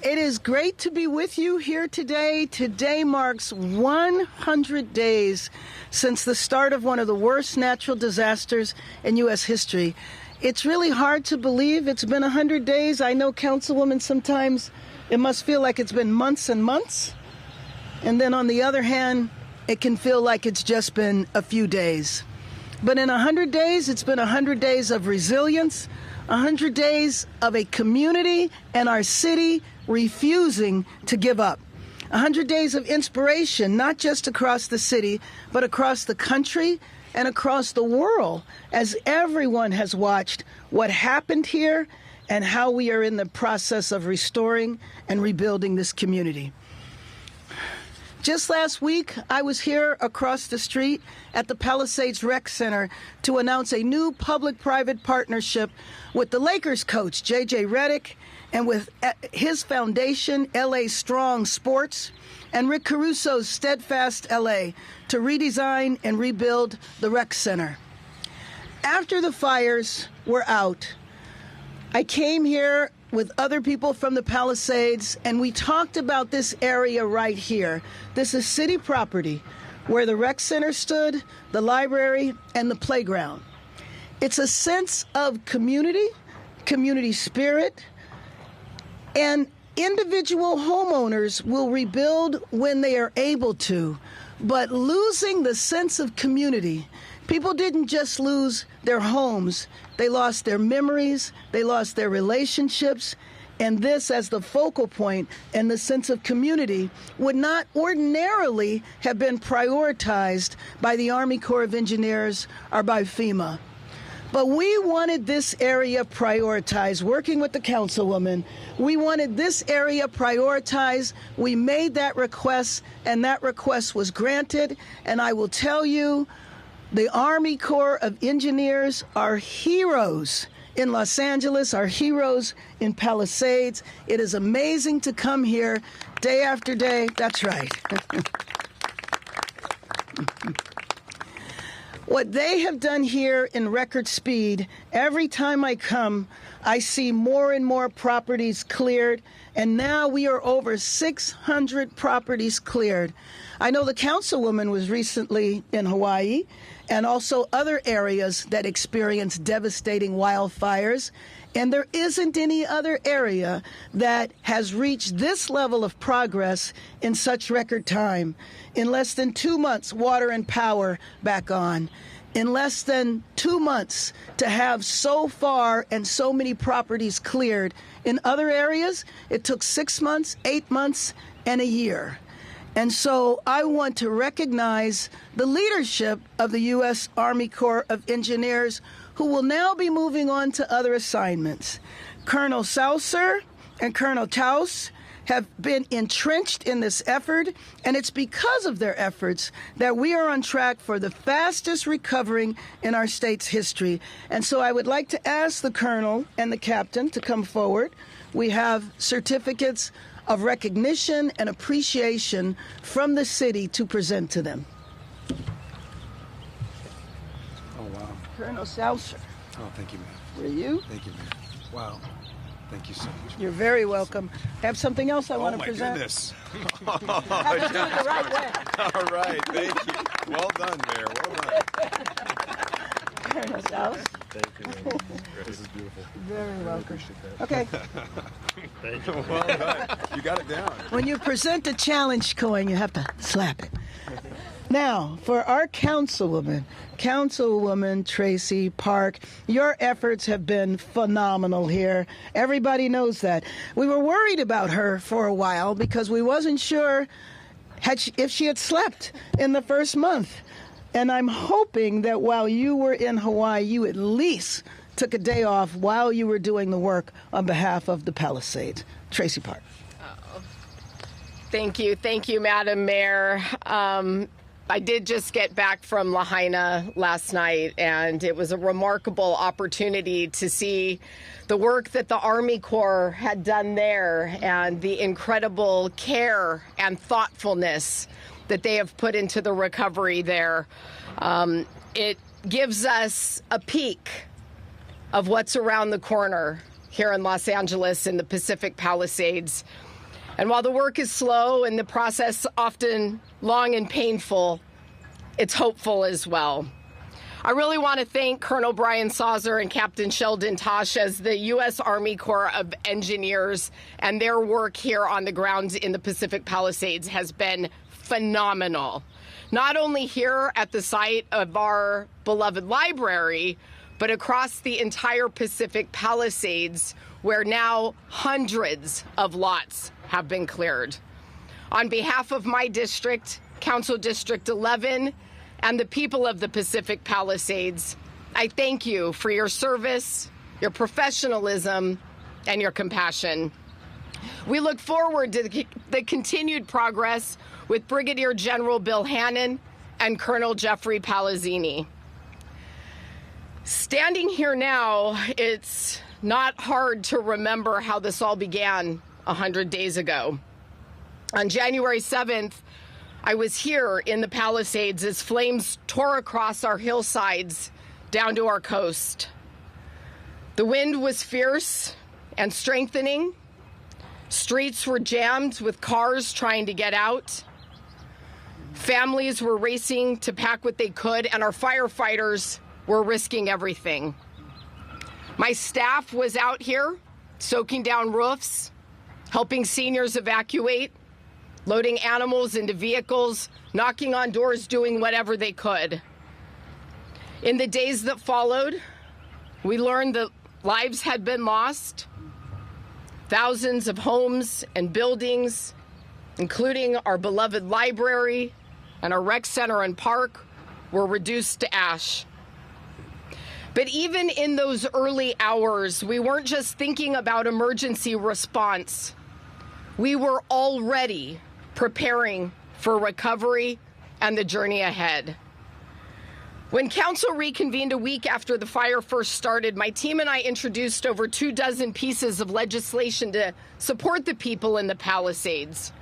It is great to be with you here today. Today marks 100 days since the start of one of the worst natural disasters in U.S. history. It's really hard to believe it's been 100 days. I know, Councilwoman, sometimes it must feel like it's been months and months. And then on the other hand, it can feel like it's just been a few days. But in 100 days, it's been 100 days of resilience, 100 days of a community and our city refusing to give up. 100 days of inspiration, not just across the city, but across the country and across the world, as everyone has watched what happened here and how we are in the process of restoring and rebuilding this community. Just last week, I was here across the street at the Palisades Rec Center to announce a new public-private partnership with the Lakers coach, J.J. Redick, and with his foundation, LA Strong Sports, and Rick Caruso's Steadfast LA to redesign and rebuild the rec center. After the fires were out, I came here with other people from the Palisades, and we talked about this area right here. This is city property where the rec center stood, the library, and the playground. It's a sense of community, community spirit, and individual homeowners will rebuild when they are able to, but losing the sense of community, people didn't just lose their homes, they lost their memories, they lost their relationships, and this as the focal point and the sense of community would not ordinarily have been prioritized by the Army Corps of Engineers or by FEMA. But we wanted this area prioritized. Working with the councilwoman, we wanted this area prioritized. We made that request, and that request was granted. And I will tell you, the Army Corps of Engineers are heroes in Los Angeles, are heroes in Palisades. It is amazing to come here day after day. That's right. What they have done here in record speed, every time I come, I see more and more properties cleared, and now we are over 600 properties cleared. I know the councilwoman was recently in Hawaii, and also other areas that experienced devastating wildfires, and there isn't any other area that has reached this level of progress in such record time. In less than 2 months, water and power back on. In less than 2 months to have so far and so many properties cleared. In other areas, it took 6 months, 8 months, and a year. And so I want to recognize the leadership of the U.S. Army Corps of Engineers, who will now be moving on to other assignments. Colonel Saucer and Colonel Taus have been entrenched in this effort, and it's because of their efforts that we are on track for the fastest recovering in our state's history. And so I would like to ask the colonel and the captain to come forward. We have certificates of recognition and appreciation from the city to present to them. Oh, wow. Colonel Saucer. Oh, thank you, ma'am. Were you? Thank you, ma'am. Wow. Thank you so much. You're very welcome. I have something else I want to present. Oh, my goodness. Have to do it the right way. All right. Thank you. Well done, Mayor. Well done. Colonel Saucer. Thank you, ma'am. This is beautiful. Very welcome. Appreciate that. Okay. Thank you. Well done. You got it down. When you present a challenge coin, you have to slap it. Now, for our Councilwoman Traci Park, your efforts have been phenomenal here. Everybody knows that. We were worried about her for a while because we wasn't sure if she had slept in the first month. And I'm hoping that while you were in Hawaii, you at least took a day off while you were doing the work on behalf of the Palisades. Traci Park. Thank you, Madam Mayor. I did just get back from Lahaina last night, and it was a remarkable opportunity to see the work that the Army Corps had done there and the incredible care and thoughtfulness that they have put into the recovery there. It gives us a peek of what's around the corner here in Los Angeles in the Pacific Palisades. And while the work is slow and the process often long and painful, it's hopeful as well. I really want to thank Colonel Brian Sauzer and Captain Sheldon Tosh as the U.S. Army Corps of Engineers, and their work here on the ground in the Pacific Palisades has been phenomenal. Not only here at the site of our beloved library, but across the entire Pacific Palisades, where now hundreds of lots have been cleared. On behalf of my district, Council District 11, and the people of the Pacific Palisades, I thank you for your service, your professionalism, and your compassion. We look forward to the continued progress with Brigadier General Bill Hannon and Colonel Jeffrey Palazzini. Standing here now, it's not hard to remember how this all began 100 days ago. On January 7th, I was here in the Palisades as flames tore across our hillsides down to our coast. The wind was fierce and strengthening. Streets were jammed with cars trying to get out. Families were racing to pack what they could, and our firefighters were risking everything. My staff was out here soaking down roofs, helping seniors evacuate, loading animals into vehicles, knocking on doors, doing whatever they could. In the days that followed, we learned that lives had been lost. Thousands of homes and buildings, including our beloved library and our rec center and park, were reduced to ash. But even in those early hours, we weren't just thinking about emergency response. We were already preparing for recovery and the journey ahead. When Council reconvened a week after the fire first started, my team and I introduced over 24 pieces of legislation to support the people in the Palisades,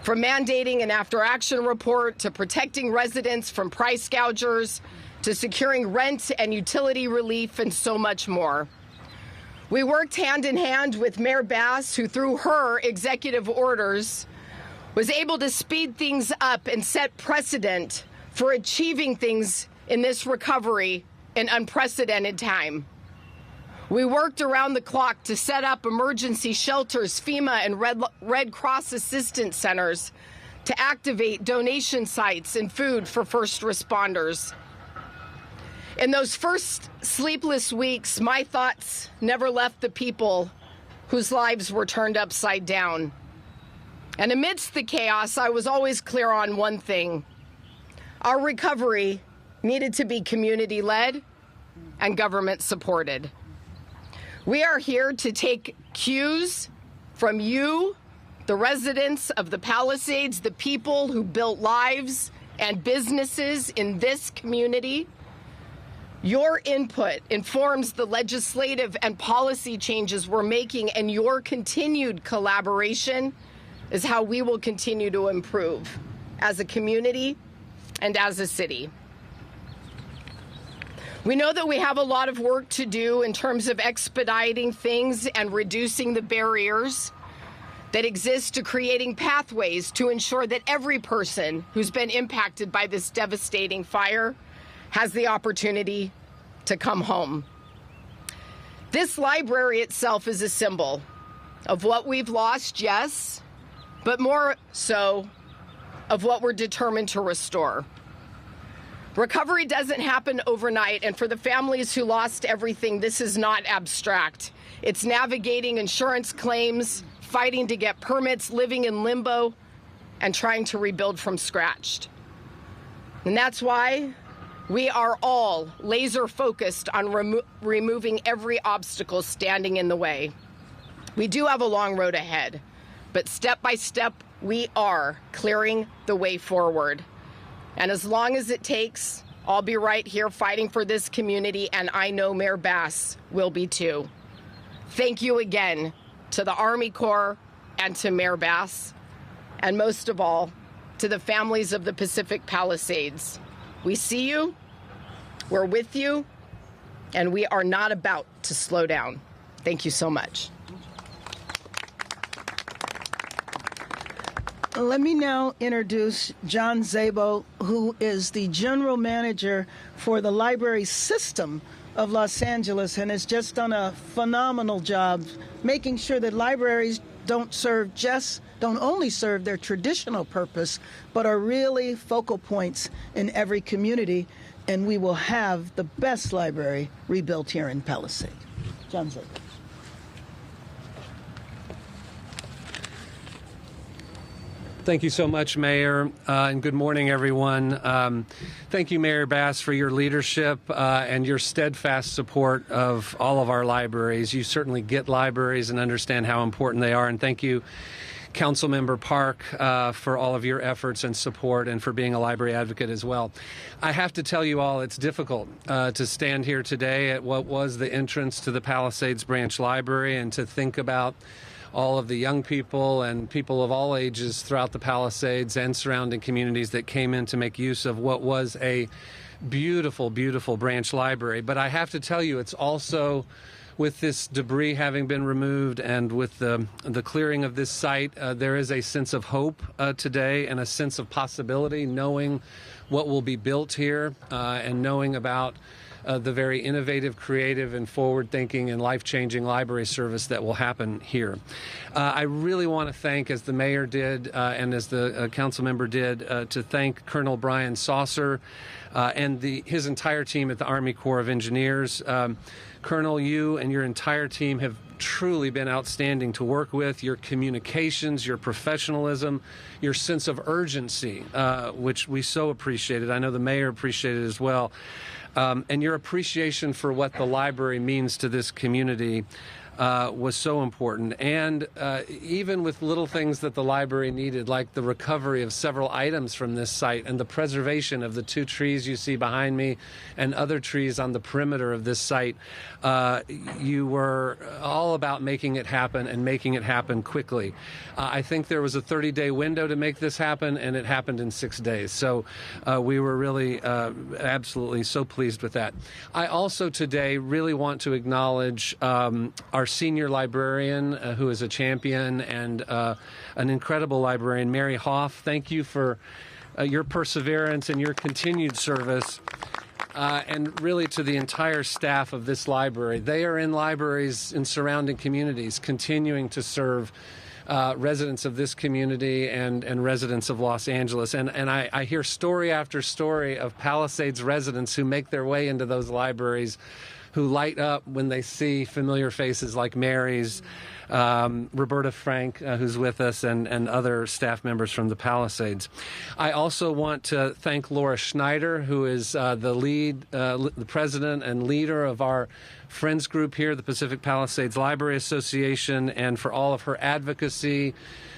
from mandating an after-action report to protecting residents from price gougers to securing rent and utility relief and so much more. We worked hand in hand with Mayor Bass, who through her executive orders was able to speed things up and set precedent for achieving things in this recovery in unprecedented time. We worked around the clock to set up emergency shelters, FEMA and Red Cross assistance centers, to activate donation sites and food for first responders. In those first sleepless weeks, my thoughts never left the people whose lives were turned upside down. And amidst the chaos, I was always clear on one thing. Our recovery needed to be community-led and government-supported. We are here to take cues from you, the residents of the Palisades, the people who built lives and businesses in this community. Your input informs the legislative and policy changes we're making, and your continued collaboration is how we will continue to improve as a community and as a city. We know that we have a lot of work to do in terms of expediting things and reducing the barriers that exist to creating pathways to ensure that every person who's been impacted by this devastating fire has the opportunity to come home. This library itself is a symbol of what we've lost, yes, but more so of what we're determined to restore. Recovery doesn't happen overnight, and for the families who lost everything, this is not abstract. It's navigating insurance claims, fighting to get permits, living in limbo, and trying to rebuild from scratch. And that's why we are all laser focused on removing every obstacle standing in the way. We do have a long road ahead, but step by step, we are clearing the way forward. And as long as it takes, I'll be right here fighting for this community, and I know Mayor Bass will be too. Thank you again to the Army Corps and to Mayor Bass, and most of all, to the families of the Pacific Palisades. We see you, we're with you, and we are not about to slow down. Thank you so much. Let me now introduce John Szabo, who is the general manager for the library system of Los Angeles and has just done a phenomenal job making sure that libraries don't only serve their traditional purpose, but are really focal points in every community. And we will have the best library rebuilt here in Palisades. John Szabo. Thank you so much, Mayor, and good morning, everyone. Thank you, Mayor Bass, for your leadership and your steadfast support of all of our libraries. You certainly get libraries and understand how important they are, and thank you, Councilmember Park, for all of your efforts and support and for being a library advocate as well. I have to tell you all, it's difficult to stand here today at what was the entrance to the Palisades Branch Library and to think about all of the young people and people of all ages throughout the Palisades and surrounding communities that came in to make use of what was a beautiful, beautiful branch library. But I have to tell you, it's also, with this debris having been removed and with the clearing of this site, there is a sense of hope today and a sense of possibility, knowing what will be built here and knowing about the very innovative, creative, and forward-thinking and life-changing library service that will happen here. I really want to thank, as the mayor did and as the council member did, to thank Colonel Brian Saucer and his entire team at the Army Corps of Engineers. Colonel, you and your entire team have truly been outstanding to work with. Your communications, your professionalism, your sense of urgency, which we so appreciated. I know the mayor appreciated as well. And your appreciation for what the library means to this community was so important. And even with little things that the library needed, like the recovery of several items from this site and the preservation of the 2 trees you see behind me and other trees on the perimeter of this site, you were all about making it happen and making it happen quickly. I think there was a 30-day window to make this happen, and it happened in 6 days. So we were really absolutely so pleased with that. I also today really want to acknowledge our senior librarian, who is a champion and an incredible librarian, Mary Hoff. Thank you for your perseverance and your continued service. And really to the entire staff of this library. They are in libraries in surrounding communities, continuing to serve residents of this community and residents of Los Angeles. And I hear story after story of Palisades residents who make their way into those libraries, who light up when they see familiar faces like Mary's, Roberta Frank, who's with us, and other staff members from the Palisades. I also want to thank Laura Schneider, who is the president and leader of our Friends group here, the Pacific Palisades Library Association, and for all of her advocacy,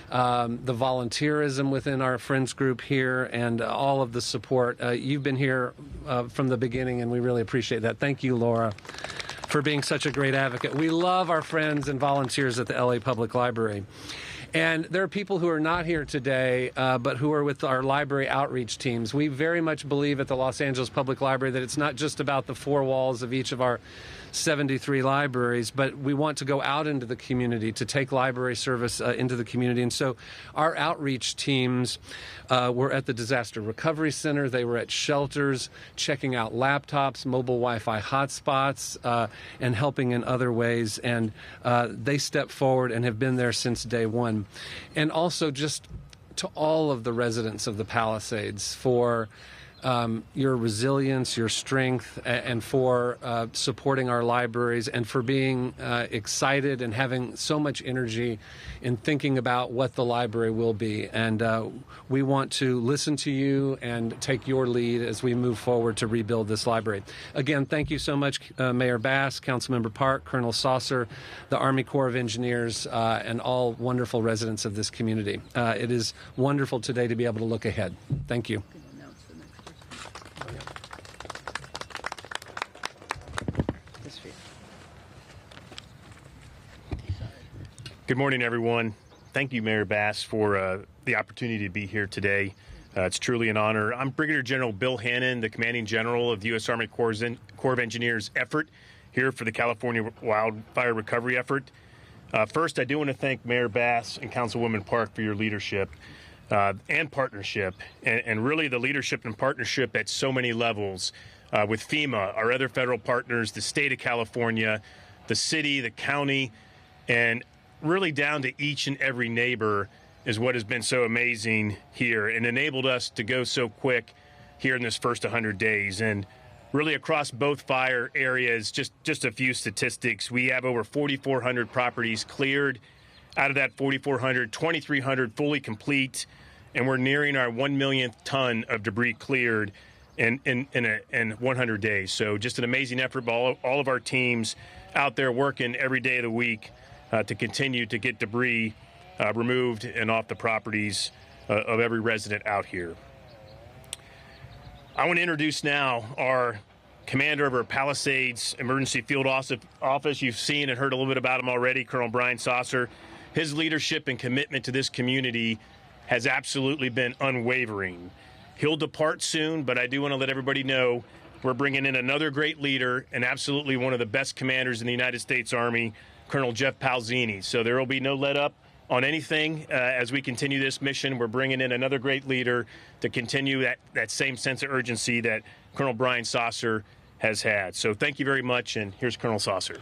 the volunteerism within our Friends group here, and all of the support. You've been here from the beginning, and we really appreciate that. Thank you, Laura, for being such a great advocate. We love our friends and volunteers at the LA Public Library. And there are people who are not here today, but who are with our library outreach teams. We very much believe at the Los Angeles Public Library that it's not just about the 4 walls of each of our 73 libraries, but we want to go out into the community to take library service into the community. And so our outreach teams were at the Disaster Recovery Center. They were at shelters, checking out laptops, mobile Wi-Fi hotspots, and helping in other ways. And they stepped forward and have been there since day one. And also just to all of the residents of the Palisades for your resilience, your strength, and for supporting our libraries, and for being excited and having so much energy in thinking about what the library will be. And we want to listen to you and take your lead as we move forward to rebuild this library. Again, thank you so much, Mayor Bass, Councilmember Park, Colonel Saucer, the Army Corps of Engineers, and all wonderful residents of this community. It is wonderful today to be able to look ahead. Thank you. Good morning, everyone. Thank you, Mayor Bass, for the opportunity to be here today. It's truly an honor. I'm Brigadier General Bill Hannon, the Commanding General of the U.S. Army Corps of Engineers effort here for the California wildfire recovery effort. First, I do want to thank Mayor Bass and Councilwoman Park for your leadership. and partnership, and really the leadership and partnership at so many levels with FEMA, our other federal partners, the state of California, the city, the county, and really down to each and every neighbor is what has been so amazing here and enabled us to go so quick here in this first 100 days. And really across both fire areas, just a few statistics. We have over 4,400 properties cleared. Out of that 4,400, 2,300 fully complete, and we're nearing our 1 millionth ton of debris cleared in 100 days. So just an amazing effort by all of our teams out there working every day of the week to continue to get debris removed and off the properties of every resident out here. I want to introduce now our commander of our Palisades Emergency Field Office. You've seen and heard a little bit about him already, Colonel Brian Saucer. His leadership and commitment to this community has absolutely been unwavering. He'll depart soon, but I do want to let everybody know we're bringing in another great leader and absolutely one of the best commanders in the United States Army, Colonel Jeff Palzini. So there will be no let up on anything as we continue this mission. We're bringing in another great leader to continue that same sense of urgency that Colonel Brian Saucer has had. So thank you very much, and here's Colonel Saucer.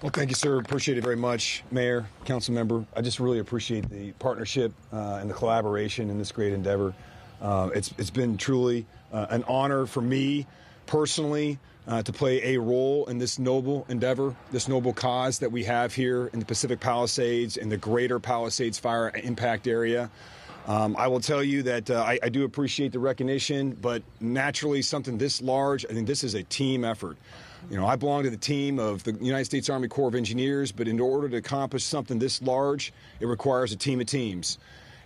Well, thank you, sir. Appreciate it very much, Mayor, Council Member. I just really appreciate the partnership and the collaboration in this great endeavor. It's been truly an honor for me personally to play a role in this noble endeavor, this noble cause that we have here in the Pacific Palisades and the greater Palisades fire impact area. I will tell you that I do appreciate the recognition, but naturally something this large, I think this is a team effort. You know, I belong to the team of the United States Army Corps of Engineers, but in order to accomplish something this large, it requires a team of teams.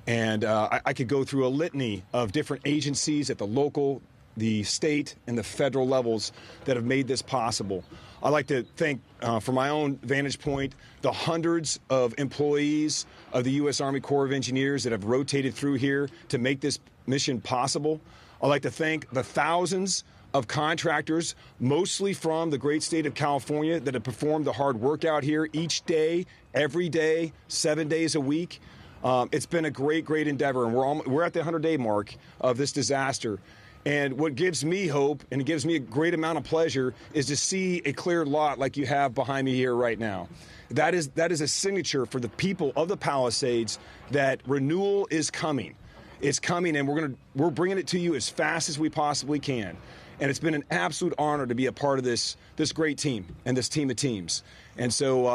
And I could go through a litany of different agencies at the local, the state, and the federal levels that have made this possible. I'd like to thank, from my own vantage point, the hundreds of employees of the U.S. Army Corps of Engineers that have rotated through here to make this mission possible. I'd like to thank the thousands of contractors, mostly from the great state of California, that have performed the hard work out here each day, every day, 7 days a week. It's been a great endeavor, and we're at the 100-day mark of this disaster. And what gives me hope, and it gives me a great amount of pleasure, is to see a cleared lot like you have behind me here right now. That is a signature for the people of the Palisades that renewal is coming. It's coming, and we're bringing it to you as fast as we possibly can. And it's been an absolute honor to be a part of this great team and this team of teams. And so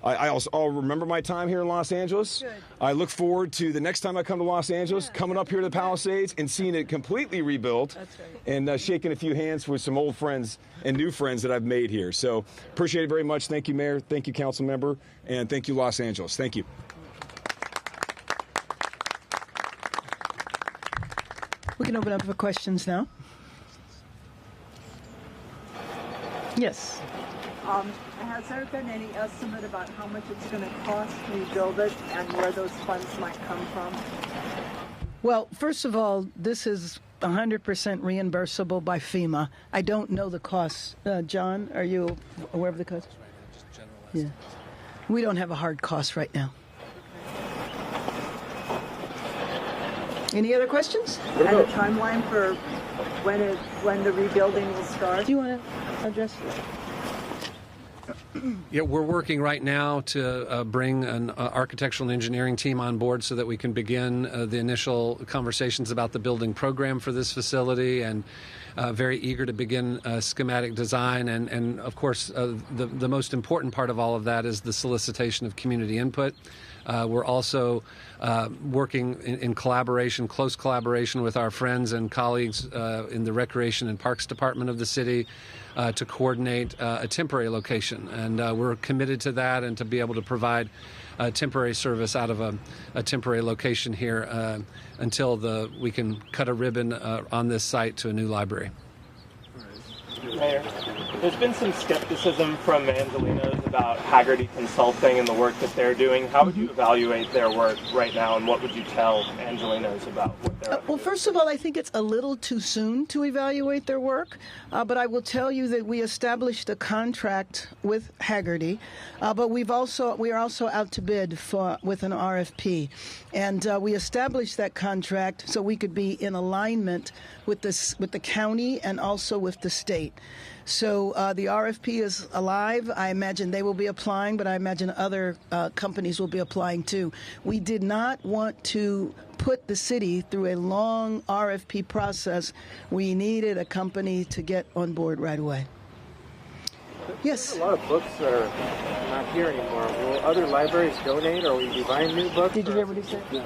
I'll remember my time here in Los Angeles. Good. I look forward to the next time I come to Los Angeles, coming up here to the Palisades and seeing it completely rebuilt. That's right. And shaking a few hands with some old friends and new friends that I've made here. So appreciate it very much. Thank you, Mayor. Thank you, Council Member. And thank you, Los Angeles. Thank you. We can open up for questions now. Yes. Has there been any estimate about how much it's going to cost to rebuild it and where those funds might come from? Well, first of all, this is 100% reimbursable by FEMA. I don't know the costs. John, are you aware of the cost? Yeah. We don't have a hard cost right now. Any other questions? And a timeline for when the rebuilding will start? Do you want to address that? Yeah, we're working right now to bring an architectural and engineering team on board so that we can begin the initial conversations about the building program for this facility, and very eager to begin schematic design. And of course, the most important part of all of that is the solicitation of community input. We're also working in collaboration, close collaboration with our friends and colleagues in the Recreation and Parks Department of the city to coordinate a temporary location. And we're committed to that and to be able to provide temporary service out of a temporary location here until we can cut a ribbon on this site to a new library. Mayor, there's been some skepticism from Angelenos about Haggerty Consulting and the work that they're doing. How would you evaluate their work right now, and what would you tell Angelinos about what they're Well, first of all, I think it's a little too soon to evaluate their work, but I will tell you that we established a contract with Haggerty, but we are also out to bid with an RFP, and we established that contract so we could be in alignment with the county and also with the state. So the RFP is alive. I imagine they will be applying, but I imagine other companies will be applying too. We did not want to put the city through a long RFP process. We needed a company to get on board right away. Yes. There's a lot of books that are not here anymore. Will other libraries donate, or will you be buying new books? Did you hear what he said? No.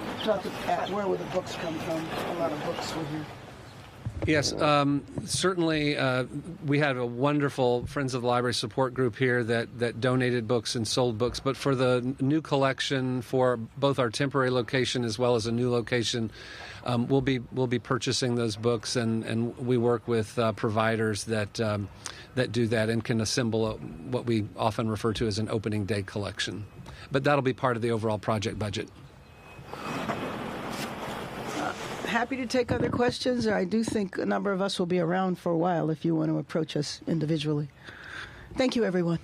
Where would the books come from? A lot of books were here. Yes, certainly we had a wonderful Friends of the Library support group here that donated books and sold books. But for the new collection, for both our temporary location as well as a new location, we'll be purchasing those books, and we work with providers that do that and can assemble what we often refer to as an opening day collection. But that'll be part of the overall project budget. Happy to take other questions. I do think a number of us will be around for a while if you want to approach us individually. Thank you, everyone.